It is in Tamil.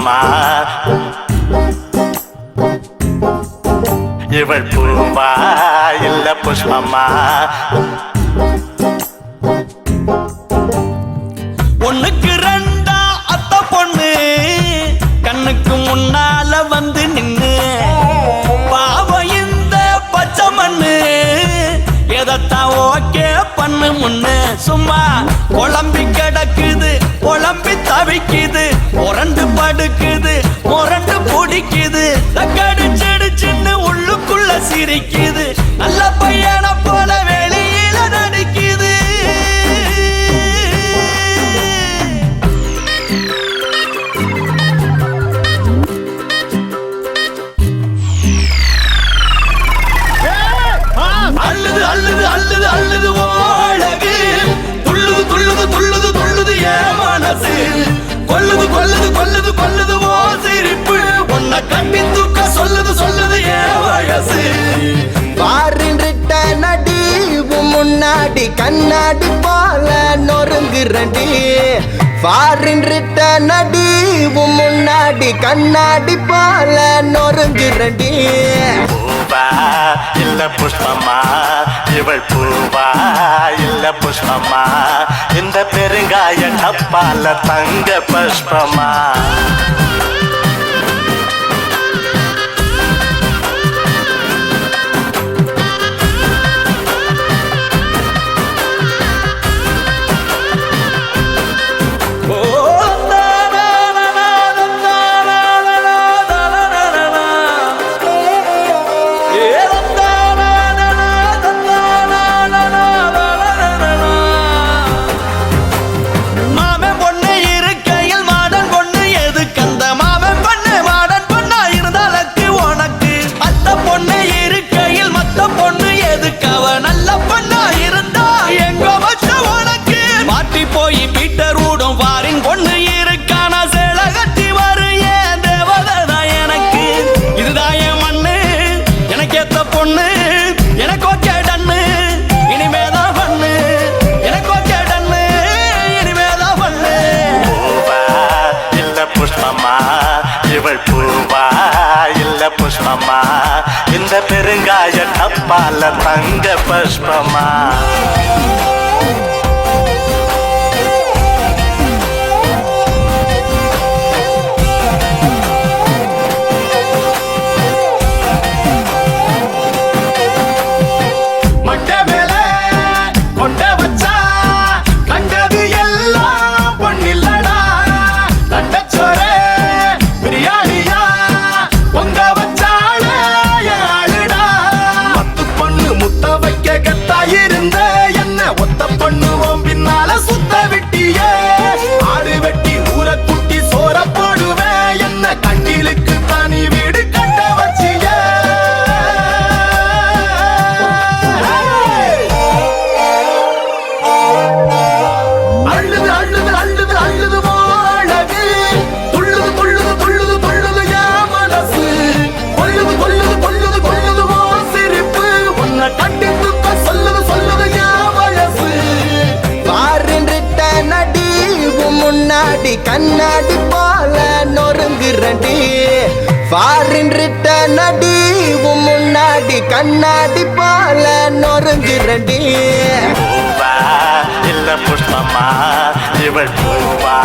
புஷ்பமா இவள் பூவா இல்ல புஷ்பமா ஒண்ணுக்கு ரெண்டா அத்த பொண்ணு கண்ணுக்கு முன்னால வந்து நின்னு பாவம் இந்த பச்சை மண்ணு எதத்தான் ஓகே பண்ணு முன்னு சும்மா குழம்பி கிடக்குது குழம்பி தவிக்குது முரண்டு படுக்குது முரண்டு பிடிக்குது கடிச்சிடுச்சுன்னு உள்ளுக்குள்ள சிரிக்குது நல்ல பையனை போல வெளியில நடிக்குது அள்ளுது அள்ளுது அள்ளுது அள்ளுது ஓழகு துள்ளுது துள்ளுது துள்ளுது துள்ளுது ஏன் மனசு கொல்லுது கொல்லுது கொல்லுது கொல்லுது ஓ சிரிப்பு உன்னை கட்டி தூக்க சொல்லுது சொல்லுது ஏன் வயசு பாருன்றிட்ட நடி முன்னாடி கண்ணாடி போல நொறுங்குறடி பாருன்றிட்ட நடி முன்னாடி கண்ணாடி போல நொறுங்குறடி பூவா இல்ல புஷ்பமா இவள் பூவா இல்ல புஷ்பமா இந்த பெருங்காய டப்பால தங்க புஷ்பமா இவள் பூவா இல்ல புஷ்பமா இந்த பெருங்காய டப்பால தங்க புஷ்பமா கண்ணாடி போல நொறுங்குறடி பாருன்றிட்ட நடி முன்னாடி கண்ணாடி போல நொறுங்குறடி பூவா இல்ல புஷ்பமா இவள் பூவா